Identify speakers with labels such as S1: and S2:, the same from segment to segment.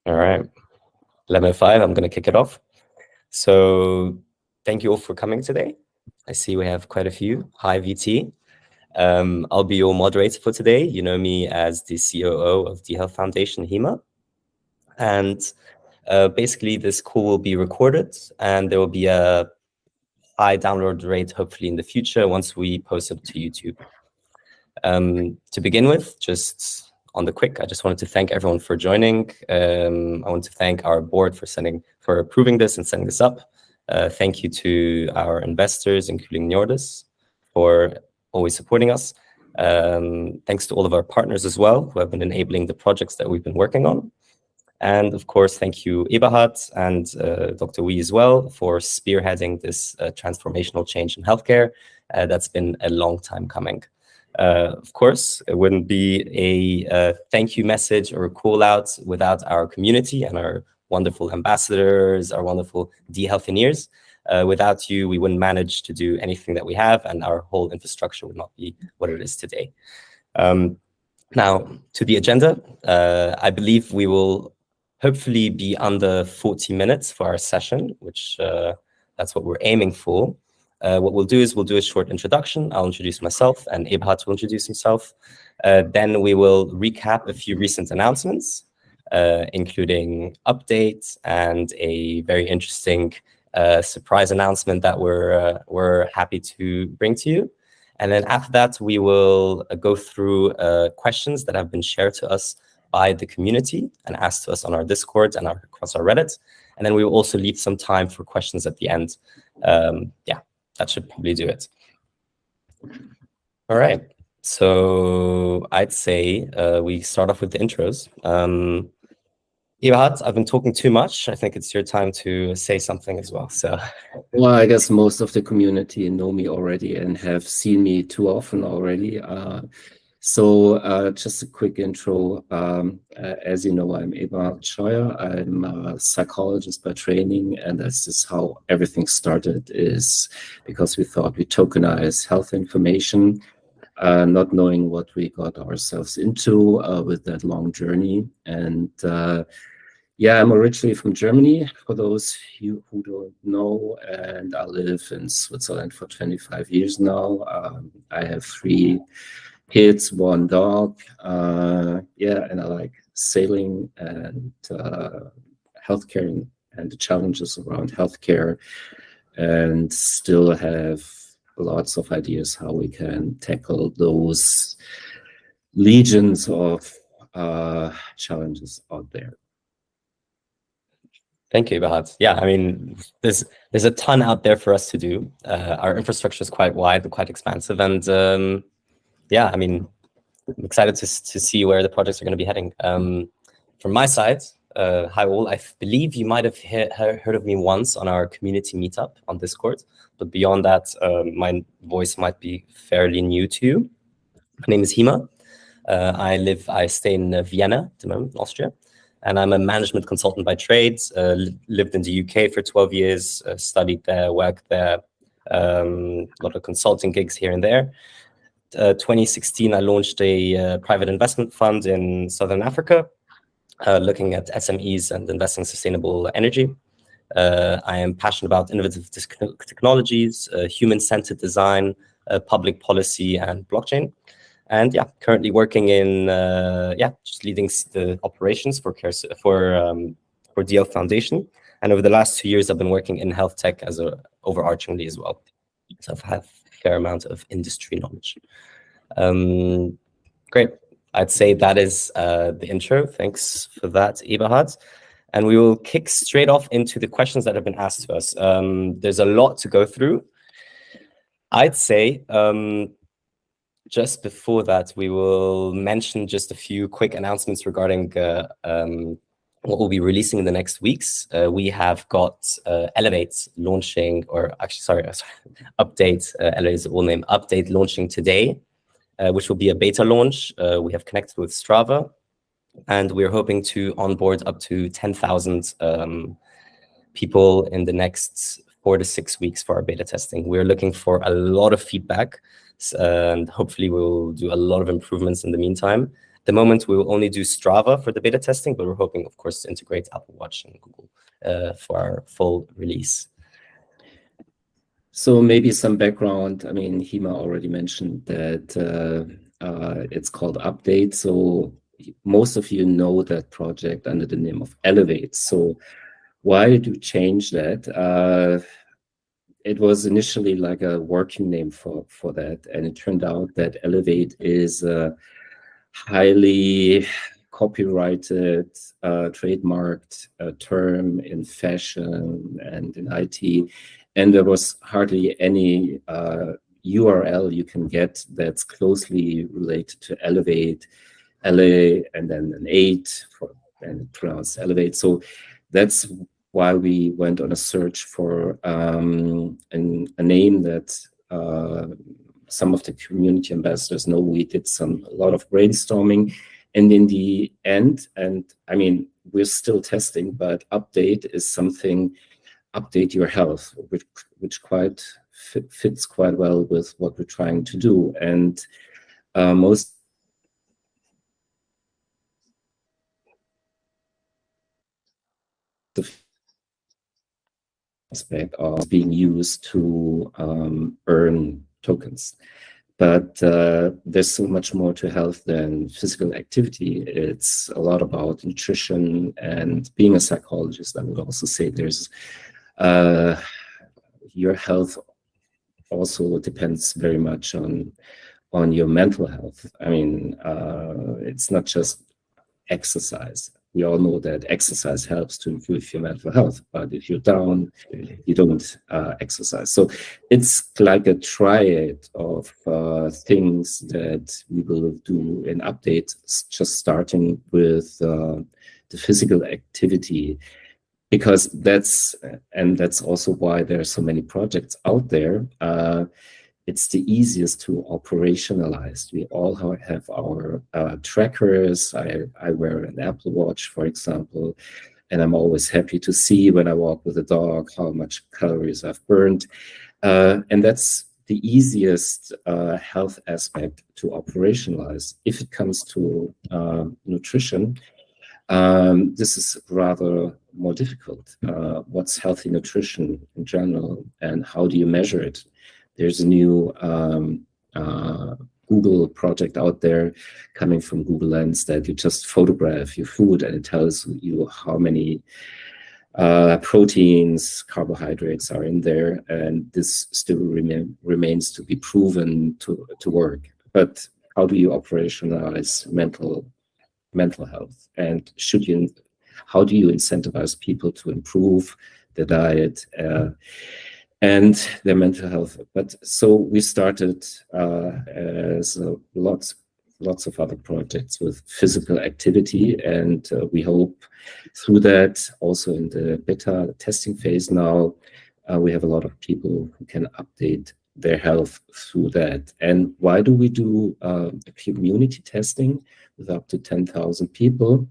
S1: All right, 11:05, I'm going to kick it off. So thank you all for coming today. I see we have quite a few. Hi, VT. I'll be your moderator for today. You know me as the COO of dHealth Foundation, HEMA. And basically, this call will be recorded, and there will be a high download rate, hopefully, in the future once we post it to YouTube. To begin with, just on the quick, I just wanted to thank everyone for joining. I want to thank our board for approving this and setting this up. Thank you to our investors, including Njordis, for always supporting us. Thanks to all of our partners as well, who have been enabling the projects that we've been working on. And of course, thank you, Eberhard and Dr. Wee as well for spearheading this transformational change in healthcare. That's been a long time coming. Of course, it wouldn't be a thank you message or a call out without our community and our wonderful ambassadors, our wonderful dHealthineers. Without you, we wouldn't manage to do anything that we have, and our whole infrastructure would not be what it is today. Now, to the agenda, I believe we will hopefully be under 40 minutes for our session, which that's what we're aiming for. What we'll do is we'll do a short introduction. I'll introduce myself, and Eberhard will introduce himself. Then we will recap a few recent announcements, including updates and a very interesting surprise announcement that we're happy to bring to you. And then after that, we will go through questions that have been shared to us by the community and asked to us on our Discord and across our Reddit. And then we will also leave some time for questions at the end. Yeah, that should probably do it. All right. So I'd say we start off with the intros. Eberhard, I've been talking too much. I think it's your time to say something as well. So,
S2: well, I guess most of the community know me already and have seen me too often already. So just a quick intro. As you know, I'm Eberhard Scheuer. I'm a psychologist by training, and this is how everything started, is because we thought we tokenize health information, not knowing what we got ourselves into with that long journey. And yeah, I'm originally from Germany, for those who don't know, and I live in Switzerland for 25 years now. I have 3 kids, 1 dog. Yeah, and I like sailing and healthcare and the challenges around healthcare, and still have lots of ideas how we can tackle those legions of challenges out there.
S1: Thank you, Eberhard. Yeah, I mean, there's a ton out there for us to do. Our infrastructure is quite wide and quite expansive, and yeah, I mean, I'm excited to see where the projects are going to be heading. From my side, hi all. I believe you might have heard of me once on our community meetup on Discord, but beyond that, my voice might be fairly new to you. My name is Hema. I stay in Vienna at the moment, Austria. And I'm a management consultant by trade, lived in the UK for 12 years, studied there, worked there, a lot of consulting gigs here and there. 2016, I launched a private investment fund in Southern Africa, looking at SMEs and investing in sustainable energy. I am passionate about innovative technologies, human-centered design, public policy, and blockchain. And yeah, currently working in just leading the operations for dHealth Foundation. And over the last 2 years, I've been working in health tech as overarchingly as well. So I've had a fair amount of industry knowledge. Great. I'd say that is the intro. Thanks for that, Eberhard. And we will kick straight off into the questions that have been asked to us. There's a lot to go through. I'd say just before that, we will mention just a few quick announcements regarding what we'll be releasing in the next weeks. We have got Elevate launching, or actually, Update, Elevate is the old name, Update launching today, which will be a beta launch. We have connected with Strava, and we're hoping to onboard up to 10,000 people in the next 4 to 6 weeks for our beta testing. We're looking for a lot of feedback, and hopefully we'll do a lot of improvements in the meantime. the moment we will only do Strava for the beta testing, but we're hoping, of course, to integrate Apple Watch and Google for our full release.
S2: So maybe some background. I mean, Hima already mentioned that it's called Update. So most of you know that project under the name of Elevate. So why did you change that? It was initially like a working name for that, and it turned out that Elevate is a highly copyrighted, trademarked term in fashion and in IT, and there was hardly any URL you can get that's closely related to Elevate, LA, and then an 8 and pronounced Elevate. So that's why we went on a search for a name that some of the community ambassadors know. We did a lot of brainstorming, and in the end, and I mean, we're still testing, but Update is something, update your health, which quite fits quite well with what we're trying to do. And most aspect of being used to earn tokens. But there's so much more to health than physical activity. It's a lot about nutrition, and being a psychologist, I would also say there's your health also depends very much on your mental health. I mean, it's not just exercise. We all know that exercise helps to improve your mental health, but if you're down, you don't exercise. So it's like a triad of things that we will do in Update, just starting with the physical activity, because that's also why there are so many projects out there. It's the easiest to operationalize. We all have our trackers. I wear an Apple Watch, for example, and I'm always happy to see when I walk with a dog how much calories I've burned. And that's the easiest health aspect to operationalize. If it comes to nutrition, this is rather more difficult. What's healthy nutrition in general, and how do you measure it? There's a new Google project out there coming from Google Lens that you just photograph your food and it tells you how many proteins, carbohydrates are in there, and this still remains to be proven to work. But how do you operationalize mental health, and how do you incentivize people to improve their diet and their mental health? But so we started as lots of other projects with physical activity, and we hope through that, also in the beta testing phase now, we have a lot of people who can update their health through that. And why do we do community testing with up to 10,000 people?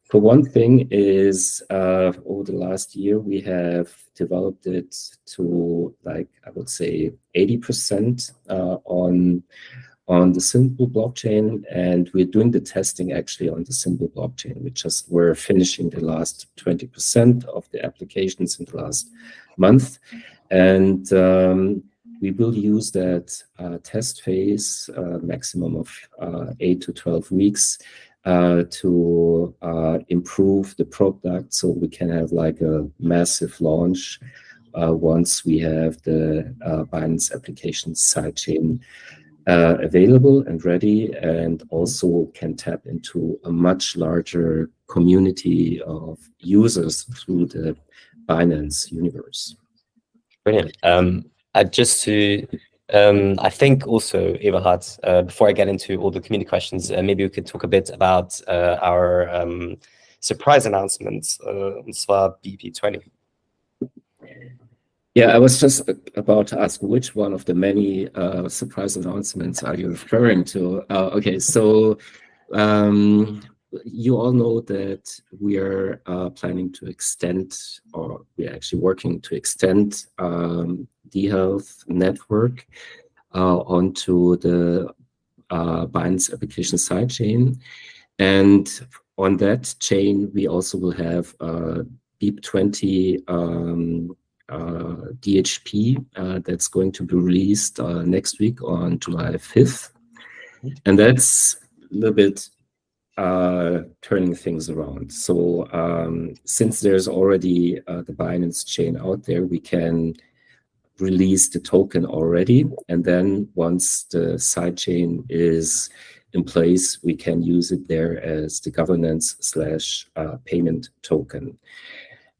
S2: For one thing is, over the last year, we have developed it to, like, I would say 80% on the simple blockchain, and we're doing the testing actually on the simple blockchain. We're finishing the last 20% of the applications in the last month, and we will use that test phase, maximum of 8 to 12 weeks, to improve the product, so we can have like a massive launch once we have the Binance application sidechain available and ready, and also can tap into a much larger community of users through the Binance universe.
S1: Brilliant. I think also, Eberhard, before I get into all the community questions, maybe we could talk a bit about our surprise announcements, and zwar BP20.
S2: Yeah, I was just about to ask which one of the many surprise announcements are you referring to? Okay, so you all know that we are planning to extend, or we're actually working to extend dHealth network onto the Binance application sidechain. And on that chain, we also will have BIP20 DHP that's going to be released next week on July 5th. And that's a little bit turning things around. So since there's already the Binance chain out there, we can release the token already. And then once the sidechain is in place, we can use it there as the governance / payment token.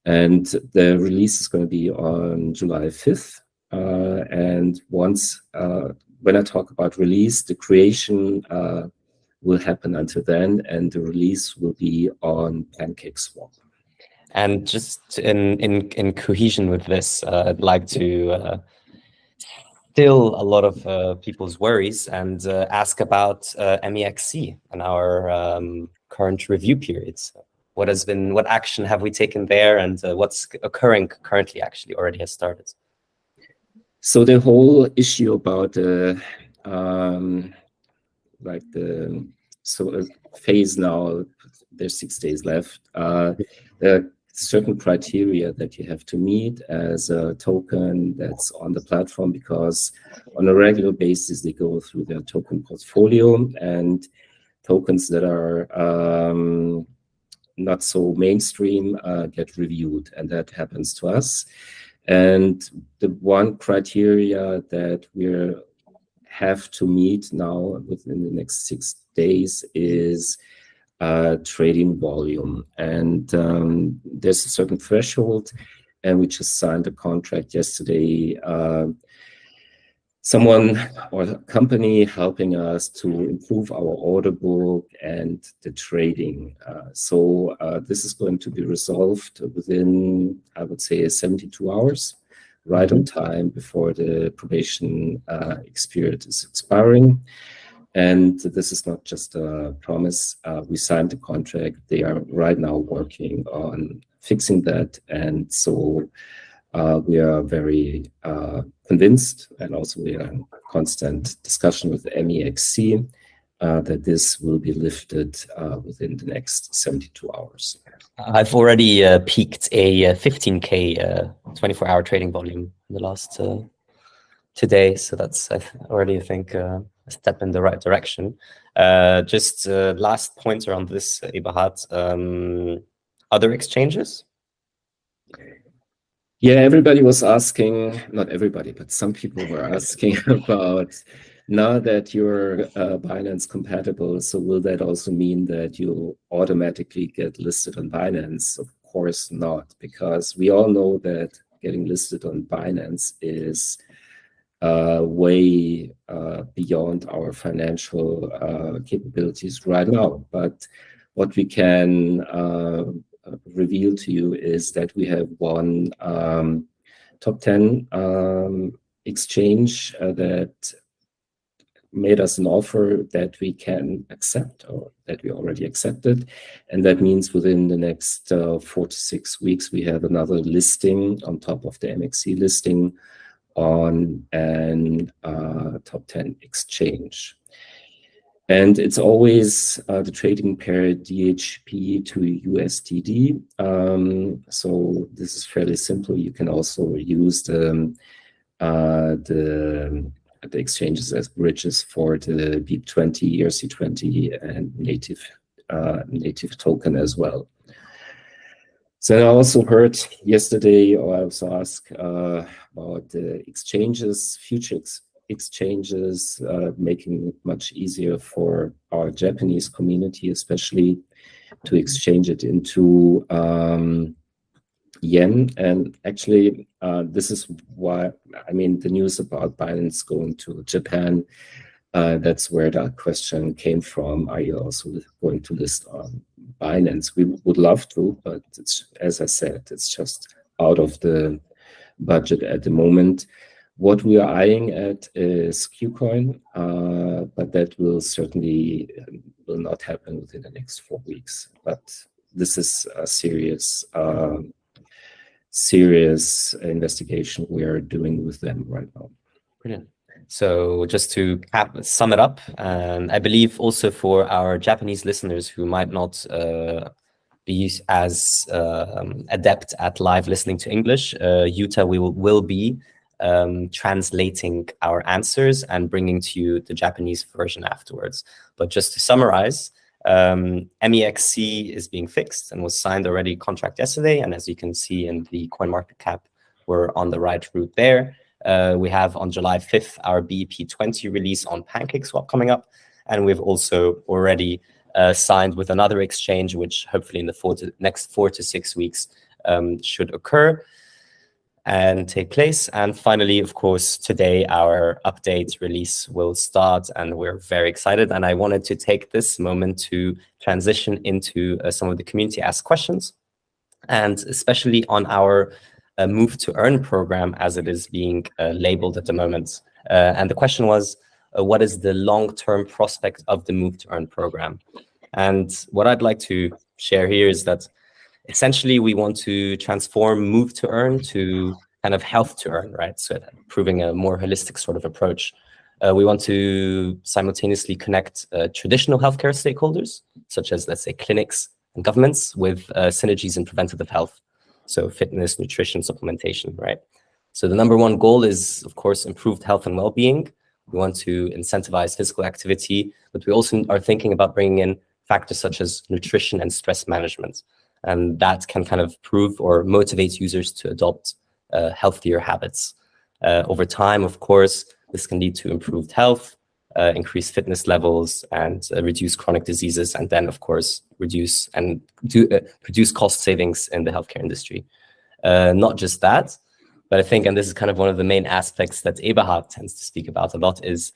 S2: And the release is going to be on July 5th. And once, when I talk about release, the creation will happen until then, and the release will be on PancakeSwap.
S1: And just in cohesion with this, I'd like to still a lot of people's worries and ask about MEXC and our current review periods. What action have we taken there, and what's occurring currently actually already has started?
S2: So the whole issue about phase now, there's 6 days left. There are certain criteria that you have to meet as a token that's on the platform, because on a regular basis they go through their token portfolio, and tokens that are not so mainstream get reviewed, and that happens to us. And the one criteria that we have to meet now within the next 6 days is trading volume. And there's a certain threshold, and we just signed a contract yesterday. Someone or a company helping us to improve our order book and the trading. So this is going to be resolved within, I would say, 72 hours, right on time before the probation period is expiring. And this is not just a promise. We signed the contract. They are right now working on fixing that. And so we are very convinced, and also we are in constant discussion with the MEXC that this will be lifted within the next 72 hours.
S1: I've already peaked a 15K 24-hour trading volume in the last today, so that's already, I think, a step in the right direction. Just last point around this, Eberhard. Other exchanges?
S2: Yeah, everybody was asking, not everybody, but some people were asking about, now that you're Binance compatible, so will that also mean that you automatically get listed on Binance? Of course not, because we all know that getting listed on Binance is way beyond our financial capabilities right now. But what we can reveal to you is that we have one top 10 exchange that made us an offer that we can accept, or that we already accepted. And that means within the next 4 to 6 weeks, we have another listing on top of the MEXC listing on an top 10 exchange. And it's always the trading pair DHP to USDD. So this is fairly simple. You can also use the exchanges as bridges for the BIP20, ERC20, and native token as well. So I also heard yesterday, or I also asked about the exchanges, future exchanges, making it much easier for our Japanese community, especially to exchange it into yen. And actually, this is why, I mean, the news about Binance going to Japan, that's where that question came from. Are you also going to list on Binance? We would love to, but it's, as I said, it's just out of the budget at the moment. What we are eyeing at is KuCoin, but that will certainly will not happen within the next 4 weeks. But this is a serious investigation we are doing with them right now.
S1: Brilliant. So just to sum it up, and I believe also for our Japanese listeners who might not be as adept at live listening to English, Yuta will be translating our answers and bringing to you the Japanese version afterwards. But just to summarize, MEXC is being fixed and was signed already contract yesterday. And as you can see in the CoinMarketCap, we're on the right route there. We have on July 5th our BEP20 release on PancakeSwap coming up. And we've also already signed with another exchange, which hopefully in the next 4 to 6 weeks should occur and take place. And finally, of course, today our update release will start, and we're very excited. And I wanted to take this moment to transition into some of the community asked questions, and especially on our Move to Earn program, as it is being labeled at the moment. And the question was, what is the long-term prospect of the Move to Earn program? And what I'd like to share here is that essentially we want to transform Move to Earn to kind of Health to Earn, right? So proving a more holistic sort of approach. We want to simultaneously connect traditional healthcare stakeholders, such as, let's say, clinics and governments, with synergies in preventative health. So fitness, nutrition, supplementation, right? So the number one goal is, of course, improved health and well-being. We want to incentivize physical activity, but we also are thinking about bringing in factors such as nutrition and stress management. And that can kind of prove or motivate users to adopt healthier habits. Over time, of course, this can lead to improved health, increased fitness levels, and reduce chronic diseases, and then, of course, produce cost savings in the healthcare industry. Not just that, but I think, and this is kind of one of the main aspects that Eberhard tends to speak about a lot, is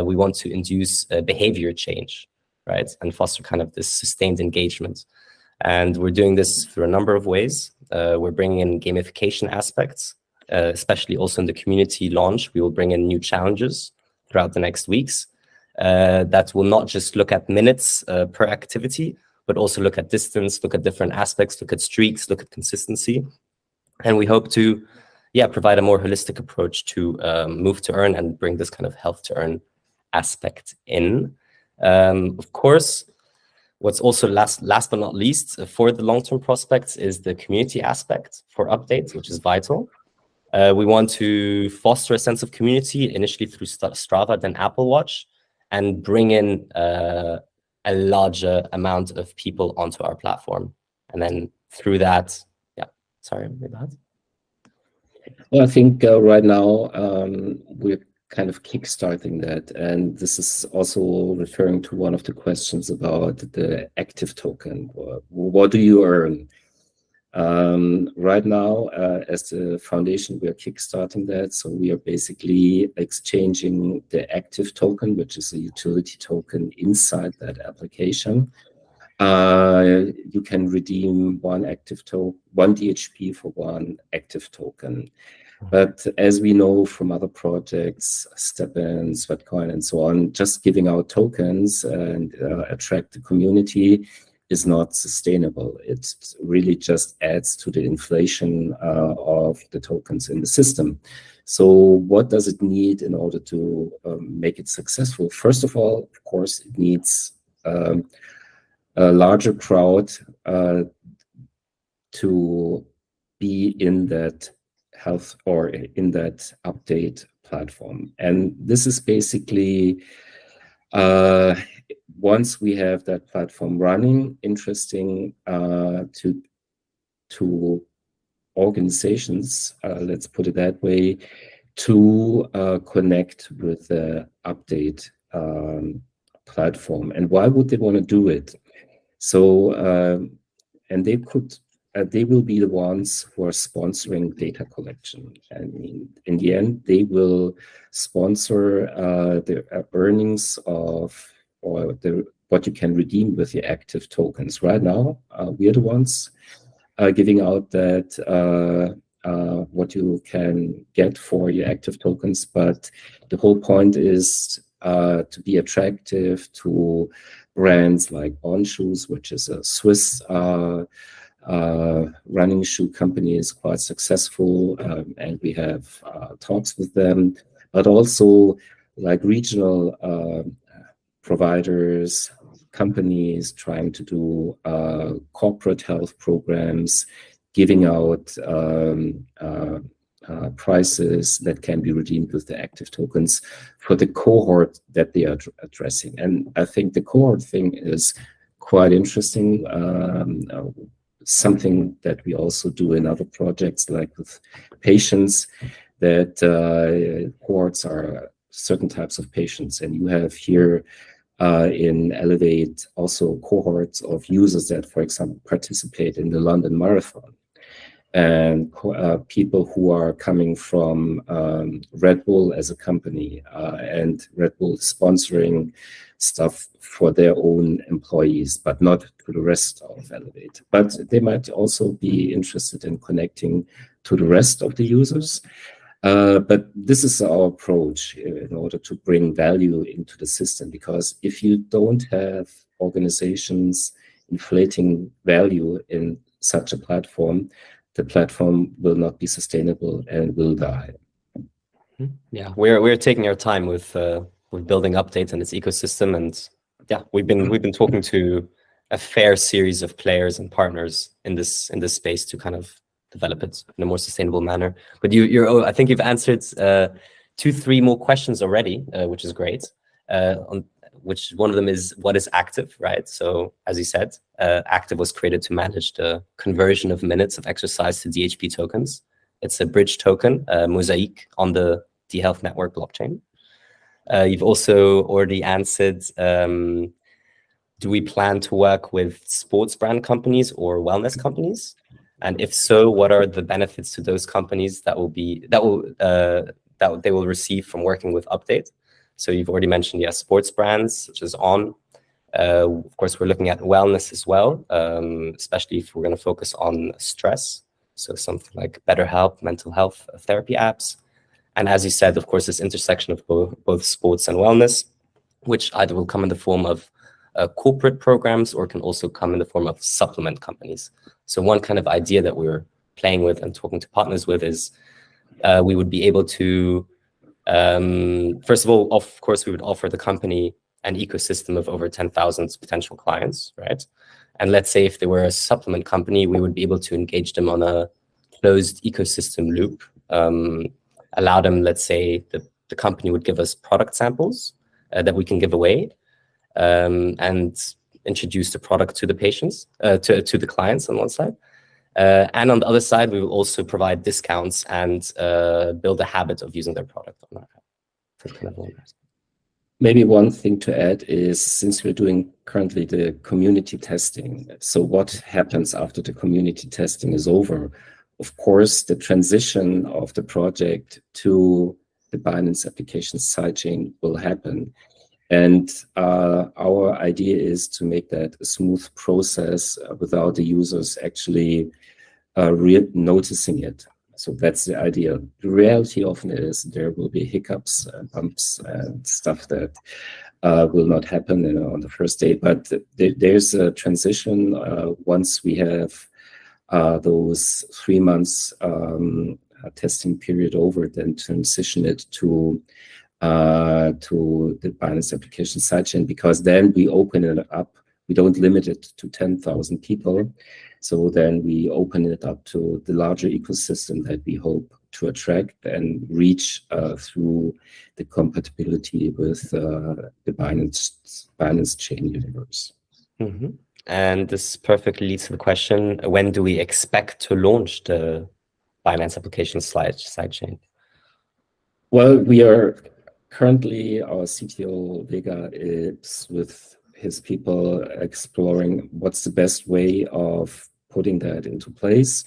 S1: we want to induce behavior change, right? And foster kind of this sustained engagement. And we're doing this through a number of ways. We're bringing in gamification aspects, especially also in the community launch. We will bring in new challenges throughout the next weeks that will not just look at minutes per activity, but also look at distance, look at different aspects, look at streaks, look at consistency. And we hope to, provide a more holistic approach to Move to Earn and bring this kind of Health to Earn aspect in. Of course, what's also last but not least for the long-term prospects is the community aspect for updates, which is vital. We want to foster a sense of community, initially through Strava, then Apple Watch, and bring in a larger amount of people onto our platform. And then through that,
S2: Well, I think right now we're kind of kickstarting that, and this is also referring to one of the questions about the active token. What do you earn? Right now, as the foundation, we are kickstarting that. So we are basically exchanging the active token, which is a utility token inside that application. You can redeem one DHP for one active token. But as we know from other projects, StepN, Sweatcoin, and so on, just giving out tokens and attract the community is not sustainable. It really just adds to the inflation of the tokens in the system. So what does it need in order to make it successful? First of all, of course, it needs a larger crowd to be in that health or in that update platform. And this is basically once we have that platform running, interesting to organizations, let's put it that way, to connect with the update platform. And why would they want to do it? So, and they will be the ones who are sponsoring data collection. I mean, in the end, they will sponsor the earnings of what you can redeem with your active tokens. Right now, we are the ones giving out that what you can get for your active tokens. But the whole point is to be attractive to brands like On Shoes, which is a Swiss running shoe company, is quite successful, and we have talks with them. But also like regional providers, companies trying to do corporate health programs, giving out prices that can be redeemed with the active tokens for the cohort that they are addressing. And I think the cohort thing is quite interesting. Something that we also do in other projects, like with patients, that cohorts are certain types of patients. And you have here in Elevate also cohorts of users that, for example, participate in the London Marathon. And people who are coming from Red Bull as a company, and Red Bull sponsoring stuff for their own employees, but not to the rest of Elevate. But they might also be interested in connecting to the rest of the users. But this is our approach in order to bring value into the system, because if you don't have organizations inflating value in such a platform, the platform will not be sustainable and will die.
S1: Yeah, we're taking our time with building updates in this ecosystem, and yeah, we've been talking to a fair series of players and partners in this space to kind of develop it in a more sustainable manner. But I think you've answered 2-3 more questions already, which is great. On which one of them is, what is Active, right? So as you said, Active was created to manage the conversion of minutes of exercise to DHP tokens. It's a bridge token, mosaic on the dHealth network blockchain. You've also already answered, do we plan to work with sports brand companies or wellness companies? And if so, what are the benefits to those companies that they will receive from working with Update? So you've already mentioned, yes, sports brands such as On. Of course, we're looking at wellness as well, especially if we're going to focus on stress. So something like BetterHelp, mental health therapy apps. And as you said, of course, this intersection of both sports and wellness, which either will come in the form of corporate programs or can also come in the form of supplement companies. So one kind of idea that we're playing with and talking to partners with is we would be able to, first of all, of course, we would offer the company an ecosystem of over 10,000 potential clients, right? And let's say if they were a supplement company, we would be able to engage them on a closed ecosystem loop, allow them, let's say, the company would give us product samples that we can give away, and introduce the product to the patients, to the clients on one side. And on the other side, we will also provide discounts and build a habit of using their product on our app. That's kind of one aspect.
S2: Maybe one thing to add is, since we're doing currently the community testing, so what happens after the community testing is over? Of course, the transition of the project to the Binance application sidechain will happen. And our idea is to make that a smooth process without the users actually noticing it. So that's the idea. The reality often is there will be hiccups, bumps, and stuff that will not happen on the first day. But there's a transition once we have those 3 months testing period over, then transition it to the Binance application sidechain, because then we open it up. We don't limit it to 10,000 people. So then we open it up to the larger ecosystem that we hope to attract and reach through the compatibility with the Binance chain universe.
S1: Mm-hmm. And this perfectly leads to the question, when do we expect to launch the Binance application sidechain?
S2: Well, we are currently, our CTO Vega is with his people exploring what's the best way of putting that into place.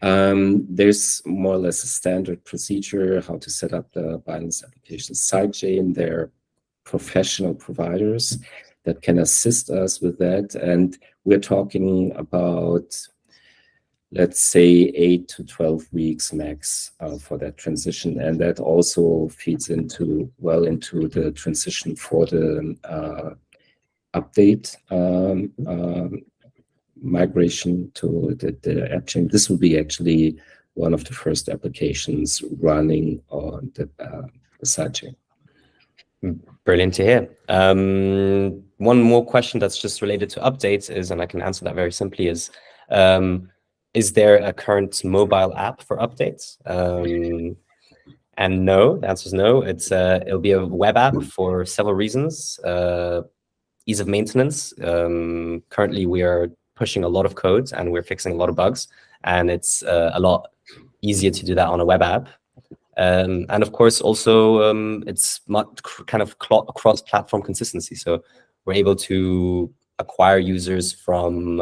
S2: There's more or less a standard procedure how to set up the Binance application sidechain. They're professional providers that can assist us with that. And we're talking about, let's say, 8 to 12 weeks max for that transition. And that also feeds into the transition for the update migration to the app chain. This will be actually one of the first applications running on the sidechain.
S1: Brilliant to hear. One more question that's just related to updates is, and I can answer that very simply, is there a current mobile app for updates? And no, the answer is no. It'll be a web app for several reasons. Ease of maintenance. Currently, we are pushing a lot of codes and we're fixing a lot of bugs, and it's a lot easier to do that on a web app. And of course, also it's kind of cross-platform consistency. So we're able to acquire users from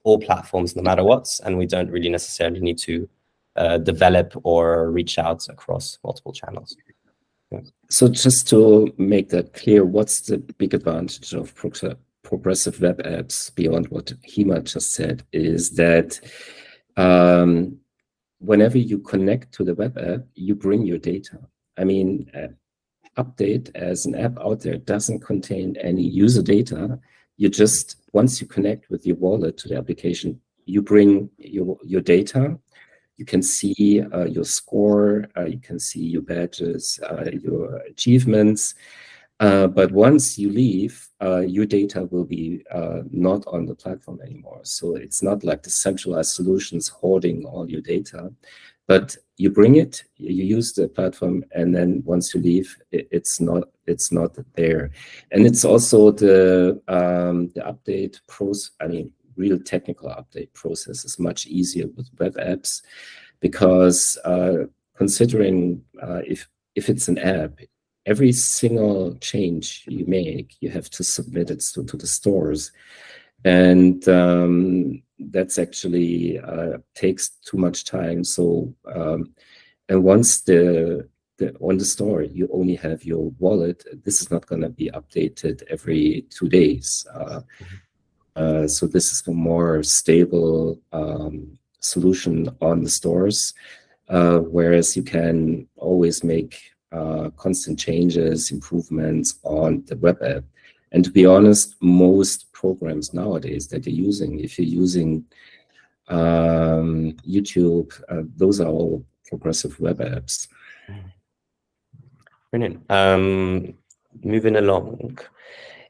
S1: all platforms, no matter what, and we don't really necessarily need to develop or reach out across multiple channels. Yeah.
S2: So just to make that clear, what's the big advantage of progressive web apps beyond what Hima just said is that whenever you connect to the web app, you bring your data. I mean, Update as an app out there doesn't contain any user data. You just, once you connect with your wallet to the application, you bring your data. You can see your score, you can see your badges, your achievements. But once you leave, your data will be not on the platform anymore. So it's not like the centralized solutions hoarding all your data, but you bring it, you use the platform, and then once you leave, it's not there. And it's also the update process. I mean, real technical update process is much easier with web apps because considering if it's an app, every single change you make, you have to submit it to the stores. And that's actually takes too much time. So, and once on the store, you only have your wallet, this is not going to be updated every 2 days. So this is a more stable solution on the stores, whereas you can always make constant changes, improvements on the web app. And to be honest, most programs nowadays that you're using, if you're using YouTube, those are all progressive web apps.
S1: Brilliant. Moving along.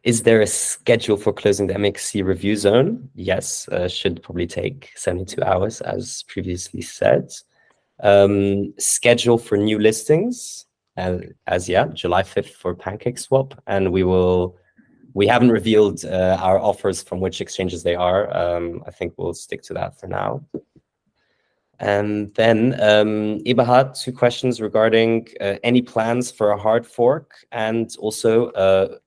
S1: Is there a schedule for closing the MXC review zone? Yes, should probably take 72 hours, as previously said. Schedule for new listings, July 5th for PancakeSwap, and we haven't revealed our offers from which exchanges they are. I think we'll stick to that for now. And then Eberhard, 2 questions regarding any plans for a hard fork, and also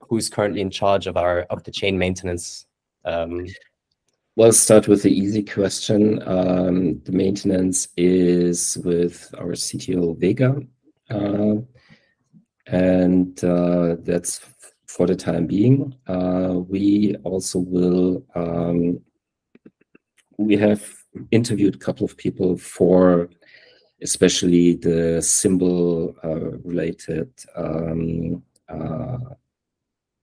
S1: who's currently in charge of the chain maintenance.
S2: Well, start with the easy question. The maintenance is with our CTO Vega, and that's for the time being. We also will. We have interviewed a couple of people for, especially the symbol related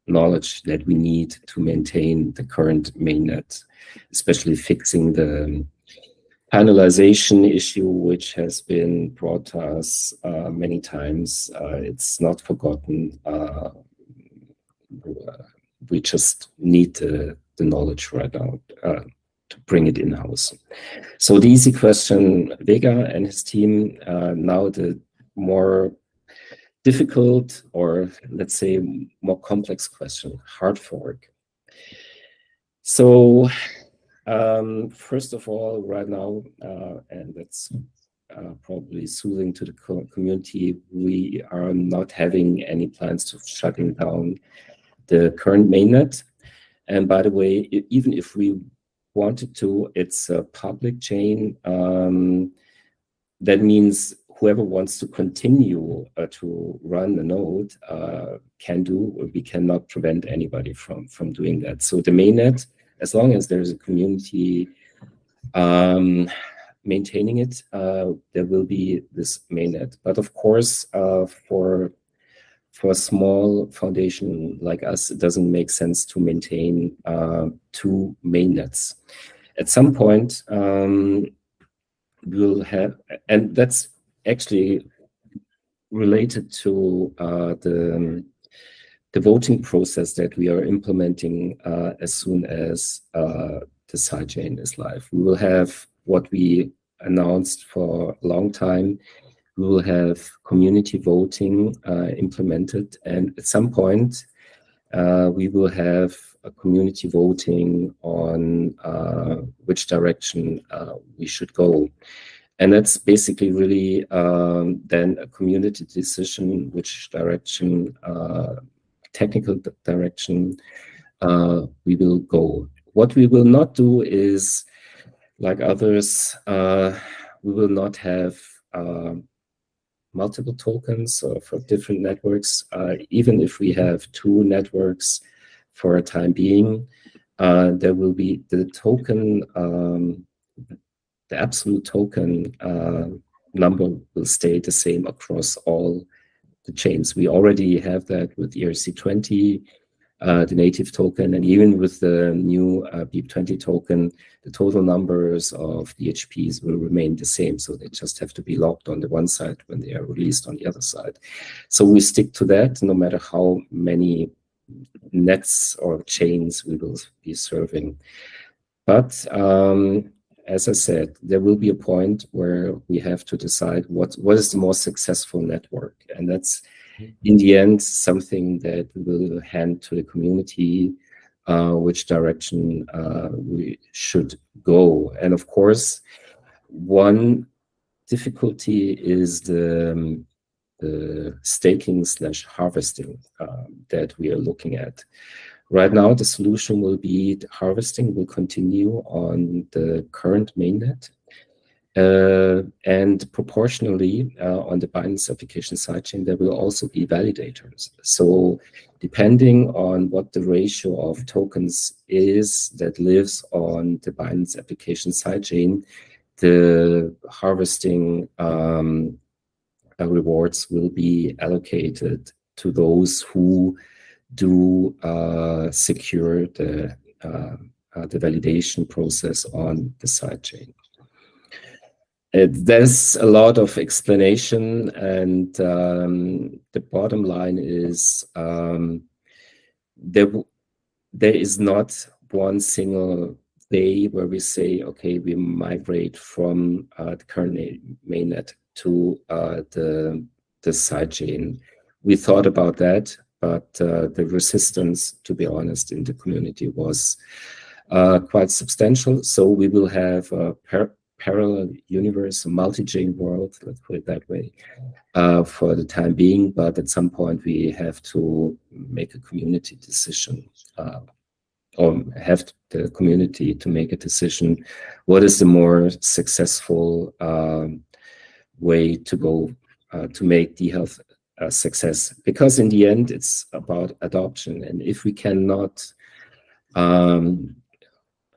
S2: knowledge that we need to maintain the current mainnet, especially fixing the panelization issue, which has been brought to us many times. It's not forgotten. We just need the knowledge right now to bring it in-house. So the easy question, Vega and his team. Now the more difficult, or let's say more complex question, hard fork. So first of all, right now, and that's probably soothing to the community, we are not having any plans to shutting down the current mainnet. And by the way, even if we wanted to, it's a public chain. That means whoever wants to continue to run the node can do. We cannot prevent anybody from doing that. So the mainnet, as long as there's a community maintaining it, there will be this mainnet. But of course, for a small foundation like us, it doesn't make sense to maintain 2 mainnets. At some point, we'll have, and that's actually related to the voting process that we are implementing as soon as the sidechain is live. We will have what we announced for a long time. We will have community voting implemented, and at some point we will have a community voting on which direction we should go. And that's basically really then a community decision, which direction, technical direction we will go. What we will not do is, like others, we will not have multiple tokens for different networks. Even if we have 2 networks for a time being, there will be the token, the absolute token number will stay the same across all the chains. We already have that with ERC20, the native token, and even with the new BIP20 token, the total numbers of the HPs will remain the same. So they just have to be locked on the one side when they are released on the other side. So we stick to that no matter how many nets or chains we will be serving. But as I said, there will be a point where we have to decide what is the most successful network. And that's, in the end, something that we will hand to the community, which direction we should go. And of course, one difficulty is the staking/harvesting that we are looking at. Right now, the solution will be harvesting will continue on the current mainnet, and proportionally on the Binance application sidechain, there will also be validators. So depending on what the ratio of tokens is that lives on the Binance application sidechain, the harvesting rewards will be allocated to those who do secure the validation process on the sidechain. There's a lot of explanation, and the bottom line is there is not one single day where we say, okay, we migrate from the current mainnet to the sidechain. We thought about that, but the resistance, to be honest, in the community was quite substantial. So we will have a parallel universe, a multi-chain world, let's put it that way, for the time being. But at some point, we have to make a community decision, or have the community to make a decision. What is the more successful way to go to make dHealth a success? Because in the end, it's about adoption. And if we cannot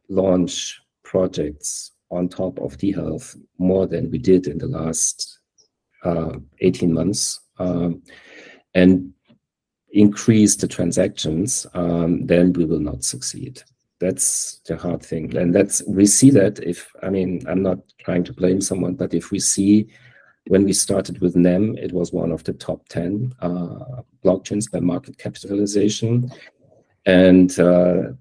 S2: launch projects on top of dHealth more than we did in the last 18 months and increase the transactions, then we will not succeed. That's the hard thing. And we see that I'm not trying to blame someone, but if we see when we started with NEM, it was one of the top 10 blockchains by market capitalization. And a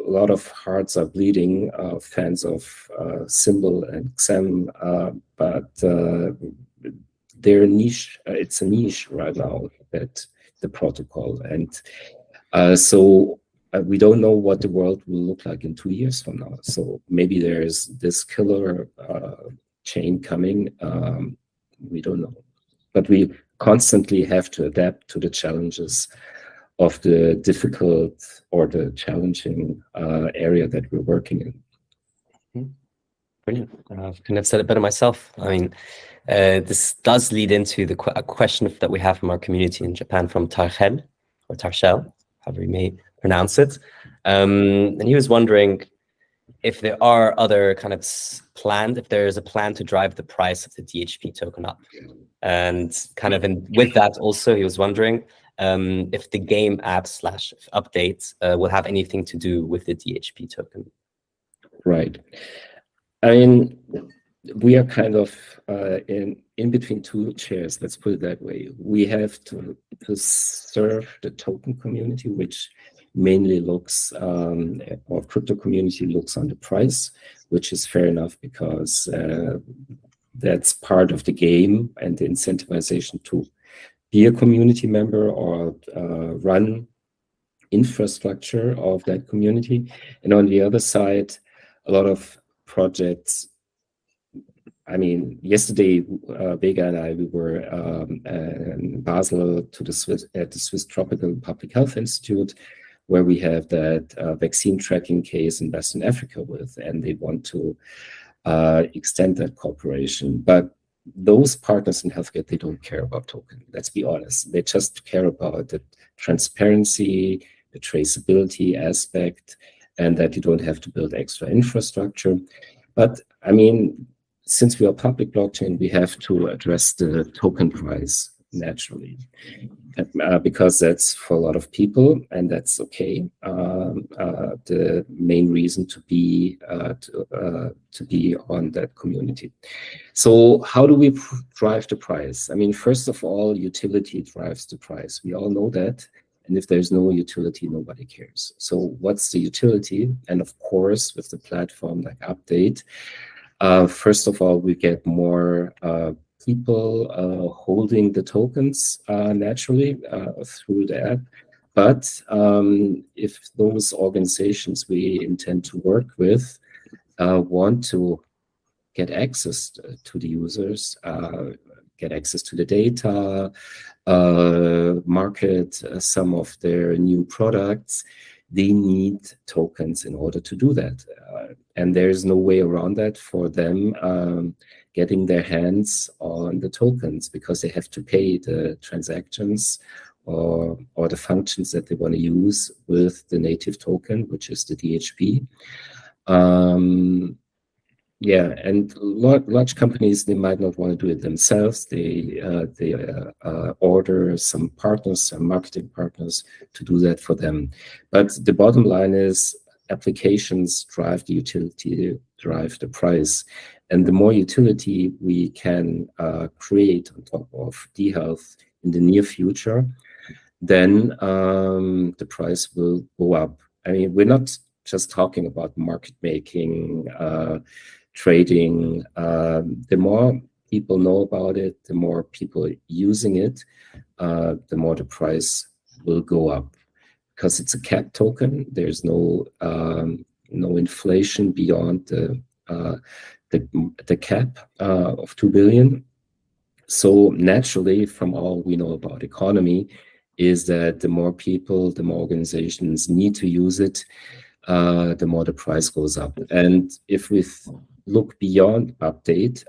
S2: lot of hearts are bleeding, fans of Symbol and XEM, but they're niche. It's a niche right now, that the protocol. And so we don't know what the world will look like in 2 years from now. So maybe there's this killer chain coming. We don't know. But we constantly have to adapt to the challenges of the difficult or the challenging area that we're working in.
S1: Brilliant. I couldn't have said it better myself. This does lead into a question that we have from our community in Japan, from Tarchel, or Tarchel, however you may pronounce it. And he was wondering if there are other kind of if there is a plan to drive the price of the DHP token up. And kind of with that also, he was wondering if the game app / updates will have anything to do with the DHP token.
S2: Right. I mean, we are kind of in between two chairs, let's put it that way. We have to serve the token community, which mainly looks, or crypto community looks on the price, which is fair enough because that's part of the game and the incentivization to be a community member or run infrastructure of that community. And on the other side, a lot of projects. I mean, yesterday, Vega and I, we were in Basel at the Swiss Tropical Public Health Institute, where we have that vaccine tracking case in Western Africa with, and they want to extend that cooperation. But those partners in healthcare, they don't care about token. Let's be honest. They just care about the transparency, the traceability aspect, and that you don't have to build extra infrastructure. But I mean, since we are public blockchain, we have to address the token price naturally, because that's for a lot of people, and that's okay. The main reason to be on that community. So how do we drive the price? I mean, first of all, utility drives the price. We all know that. And if there's no utility, nobody cares. So what's the utility? And of course, with the platform like Update, first of all, we get more people holding the tokens naturally through the app. But if those organizations we intend to work with want to get access to the users, get access to the data, market some of their new products, they need tokens in order to do that. And there's no way around that for them getting their hands on the tokens, because they have to pay the transactions or the functions that they want to use with the native token, which is the DHP. Yeah, and large companies, they might not want to do it themselves. They order some partners, some marketing partners to do that for them. But the bottom line is applications drive the utility, drive the price. And the more utility we can create on top of dHealth in the near future, then the price will go up. I mean, we're not just talking about market making, trading. The more people know about it, the more people using it, the more the price will go up, because it's a cap token. There's no inflation beyond the cap of 2 billion. So naturally, from all we know about economy, is that the more people, the more organizations need to use it, the more the price goes up. And if we look beyond Update,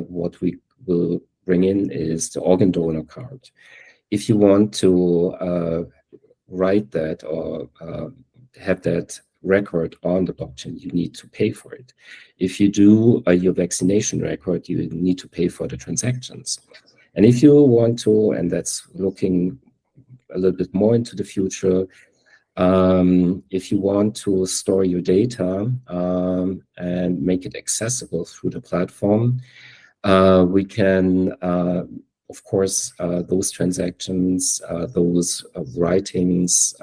S2: what we will bring in is the organ donor card. If you want to write that or have that record on the blockchain, you need to pay for it. If you do your vaccination record, you need to pay for the transactions. And if you want to, and that's looking a little bit more into the future, if you want to store your data and make it accessible through the platform, we can, of course, those transactions, those writings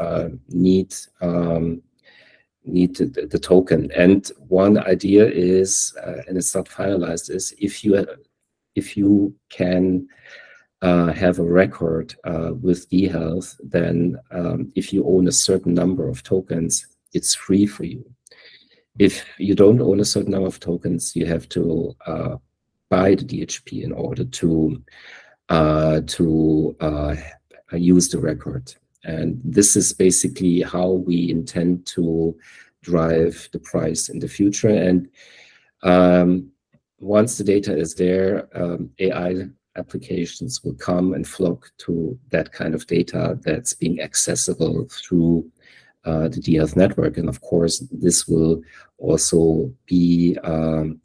S2: need the token. And one idea is, and it's not finalized, is if you can have a record with dHealth, then if you own a certain number of tokens, it's free for you. If you don't own a certain number of tokens, you have to buy the DHP in order to use the record. And this is basically how we intend to drive the price in the future. And once the data is there, AI applications will come and flock to that kind of data that's being accessible through the dHealth network. And of course, this will also be on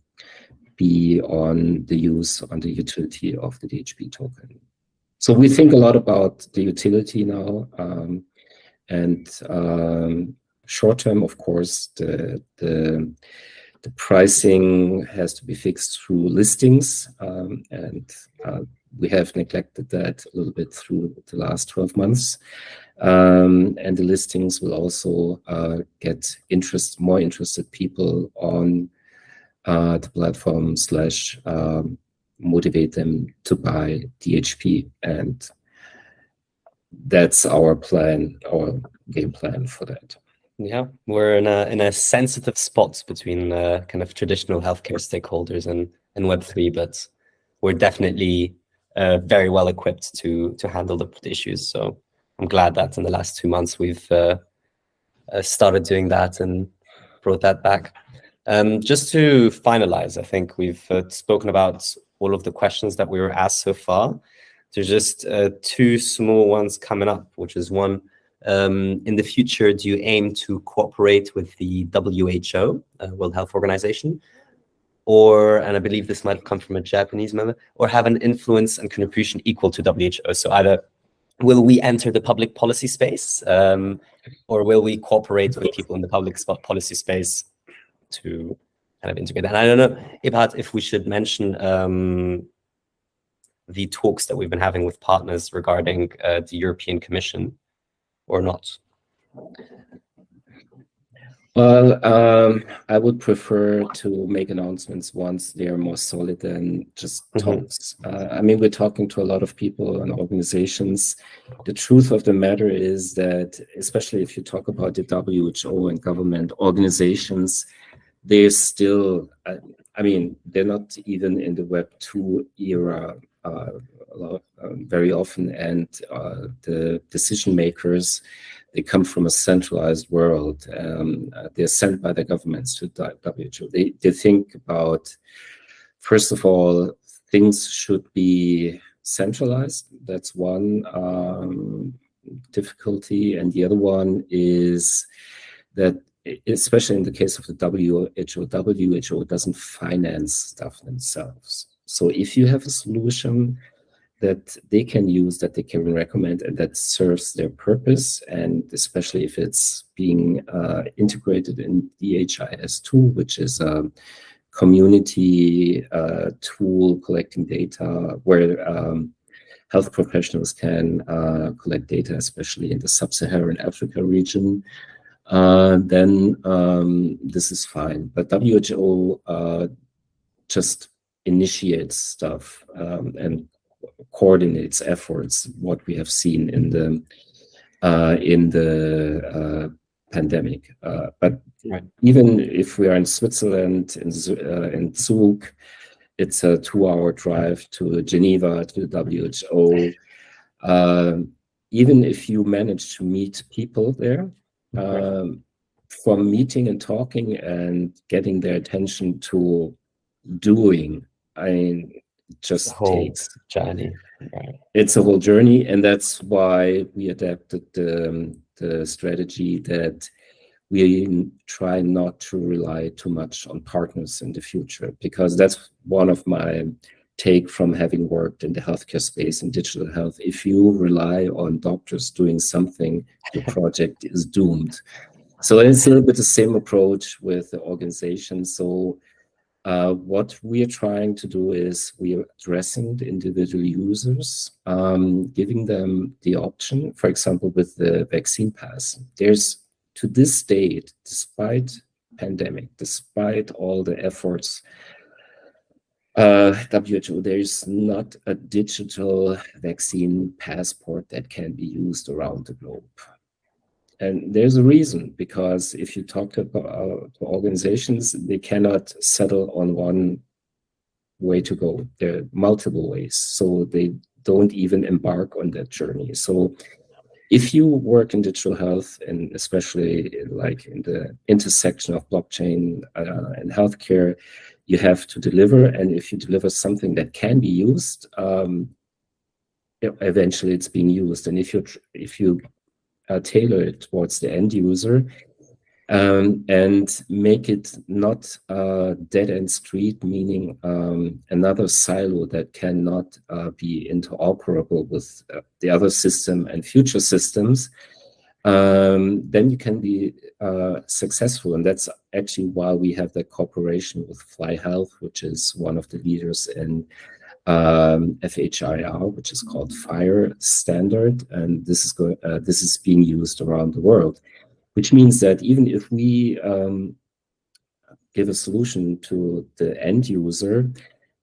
S2: the utility of the DHP token. So we think a lot about the utility now, and short term, of course, the The pricing has to be fixed through listings, and we have neglected that a little bit through the last 12 months. And the listings will also get more interested people on the platform / motivate them to buy DHP, and that's our plan, our game plan for that.
S1: Yeah, we're in a sensitive spot between kind of traditional healthcare stakeholders and Web3, but we're definitely very well equipped to handle the issues. So I'm glad that in the last 2 months we've started doing that and brought that back. Just to finalize, I think we've spoken about all of the questions that we were asked so far. There's just 2 small ones coming up, which is one, in the future, do you aim to cooperate with the WHO, World Health Organization, or, and I believe this might have come from a Japanese member, or have an influence and contribution equal to WHO? So either will we enter the public policy space, or will we cooperate with people in the public policy space to kind of integrate that? And I don't know, Eberhard, if we should mention the talks that we've been having with partners regarding the European Commission or not.
S2: Well, I would prefer to make announcements once they're more solid than just talks. I mean, we're talking to a lot of people and organizations. The truth of the matter is that, especially if you talk about the WHO and government organizations, they're still, I mean, they're not even in the Web 2 era very often, and the decision makers, they come from a centralized world. They're sent by the governments to the WHO. They think about, first of all, things should be centralized. That's one difficulty. And the other one is that, especially in the case of the WHO doesn't finance stuff themselves. So if you have a solution that they can use, that they can recommend, and that serves their purpose, and especially if it's being integrated in dHIS2, which is a community tool collecting data where health professionals can collect data, especially in the sub-Saharan Africa region, then this is fine. But WHO just initiates stuff and coordinates efforts, what we have seen in the pandemic. But even if we are in Switzerland, in Zug, it's a 2-hour drive to Geneva, to the WHO. Even if you manage to meet people there, from meeting and talking and getting their attention to doing, I mean, it just takes
S1: journey.
S2: It's a whole journey, and that's why we adapted the strategy that we try not to rely too much on partners in the future, because that's one of my take from having worked in the healthcare space in digital health. If you rely on doctors doing something, the project is doomed. So it's a little bit the same approach with the organization. So what we are trying to do is we are addressing the individual users, giving them the option, for example, with the vaccine pass. There's, to this date, despite pandemic, despite all the efforts, WHO, there's not a digital vaccine passport that can be used around the globe. And there's a reason, because if you talk to organizations, they cannot settle on one way to go. There are multiple ways, so they don't even embark on that journey. So if you work in digital health, and especially like in the intersection of blockchain and healthcare, you have to deliver. And if you deliver something that can be used, eventually it's being used. And if you tailor it towards the end user, and make it not a dead-end street, meaning another silo that cannot be interoperable with the other system and future systems, then you can be successful. And that's actually why we have that cooperation with Fly Health, which is one of the leaders in FHIR, which is called FHIR standard. And this is being used around the world, which means that even if we give a solution to the end user,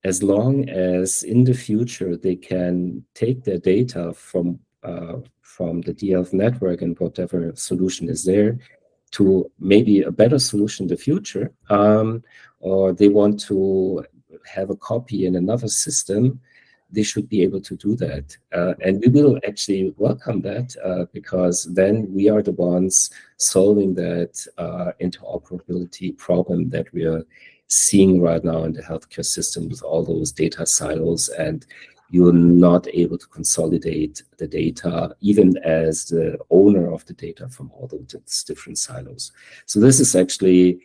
S2: as long as in the future they can take their data from the dHealth network and whatever solution is there to maybe a better solution in the future, or they want to have a copy in another system, they should be able to do that. And we will actually welcome that because then we are the ones solving that interoperability problem that we are seeing right now in the healthcare system with all those data silos, and you're not able to consolidate the data, even as the owner of the data, from all those different silos. So this is actually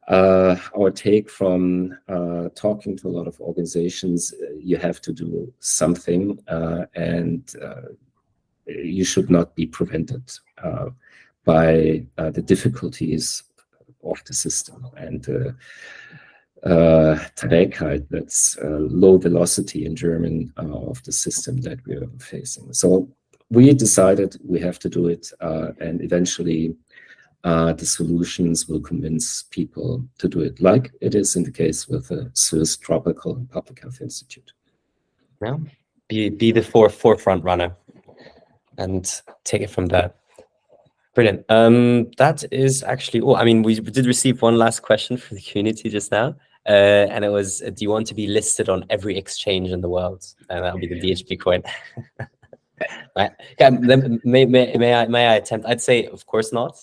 S2: our take from talking to a lot of organizations. You have to do something, and you should not be prevented by the difficulties of the system and Trägheit, that's low velocity in German, of the system that we are facing. So we decided we have to do it, and eventually the solutions will convince people to do it, like it is in the case with the Swiss Tropical and Public Health Institute.
S1: Yeah, be the forefront runner and take it from there. Brilliant. That is actually all. I mean, we did receive one last question from the community just now, and it was, do you want to be listed on every exchange in the world? And that'll be the DHP coin. Right. Yeah, may I attempt? I'd say, of course not.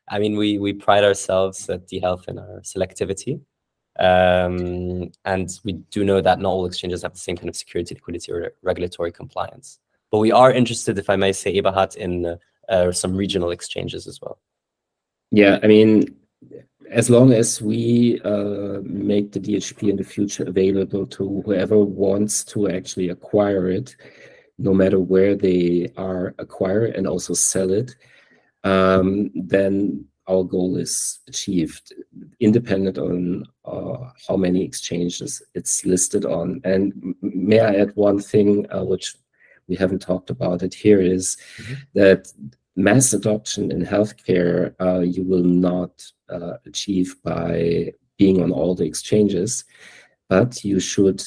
S1: I mean, we pride ourselves at dHealth in our selectivity. And we do know that not all exchanges have the same kind of security, liquidity, or regulatory compliance. But we are interested, if I may say, Eberhard, in some regional exchanges as well.
S2: Yeah, I mean, as long as we make the DHP in the future available to whoever wants to actually acquire it, no matter where they are acquired, and also sell it, then our goal is achieved, independent on how many exchanges it's listed on. And may I add one thing, which we haven't talked about it here, is that mass adoption in healthcare you will not achieve by being on all the exchanges, but you should,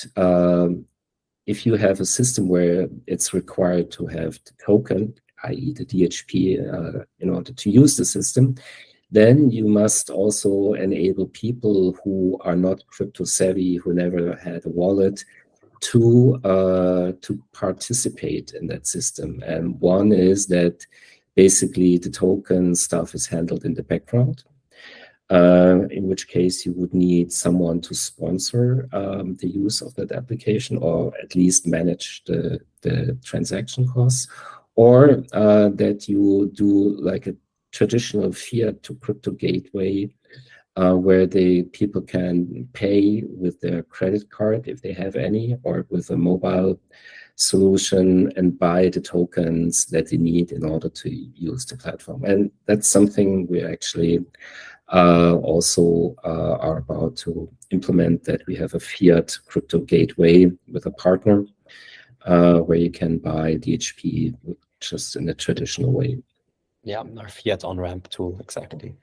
S2: if you have a system where it's required to have the token, i.e. the DHP, in order to use the system, then you must also enable people who are not crypto savvy, who never had a wallet, to participate in that system. And one is that basically the token stuff is handled in the background, in which case you would need someone to sponsor the use of that application, or at least manage the transaction costs, or that you do like a traditional fiat to crypto gateway, where people can pay with their credit card if they have any, or with a mobile solution, and buy the tokens that they need in order to use the platform. And that's something we actually also are about to implement, that we have a fiat crypto gateway with a partner, where you can buy DHP just in a traditional way.
S1: Yeah, our fiat on-ramp tool, exactly.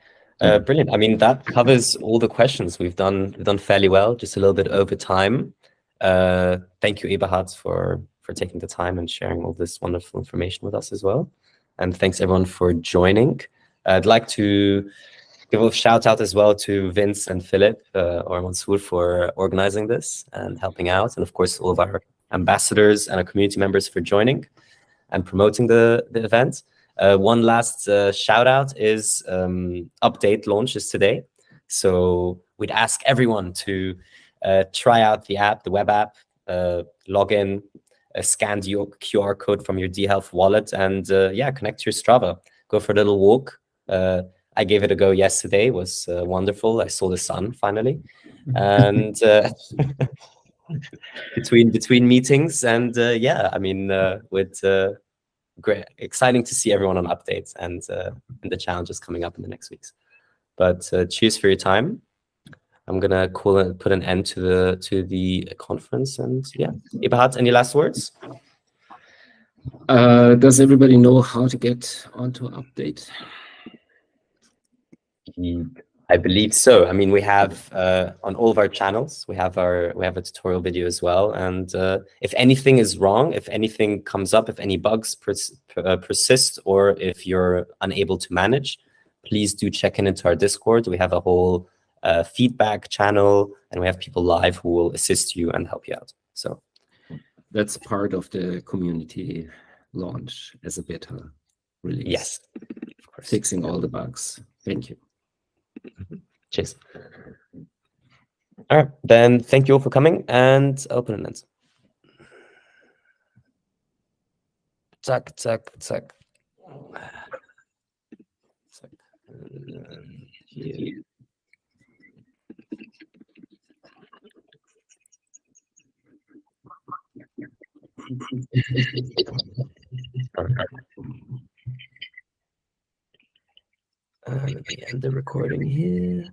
S1: Brilliant. I mean, that covers all the questions. We've done fairly well, just a little bit over time. Thank you, Eberhard, for taking the time and sharing all this wonderful information with us as well. And thanks everyone for joining. I'd like to give a shout out as well to Vince and Philip, or Mansour, for organizing this and helping out. And of course, all of our ambassadors and our community members for joining and promoting the event. One last shout out is Update launches today. So we'd ask everyone to try out the app, the web app, log in, scan your QR code from your dHealth wallet, and yeah, connect to your Strava. Go for a little walk. I gave it a go yesterday. It was wonderful. I saw the sun finally. And between meetings, and yeah, I mean, with great, exciting to see everyone on updates and the challenges coming up in the next weeks. But cheers for your time. I'm gonna put an end to the conference, and yeah, Eberhard, any last words?
S2: Does everybody know how to get onto update?
S1: I believe so. I mean, we have on all of our channels, we have a tutorial video as well. And if anything is wrong, if anything comes up, if any bugs persist, or if you're unable to manage, please do check into our Discord. We have a whole feedback channel, and we have people live who will assist you and help you out. So
S2: that's part of the community launch as a beta release.
S1: Yes, of course.
S2: Fixing all the bugs. Thank you.
S1: Cheers. All right, then thank you all for coming, and open an end. Zack, zack, zack. Here. Let me end the recording here.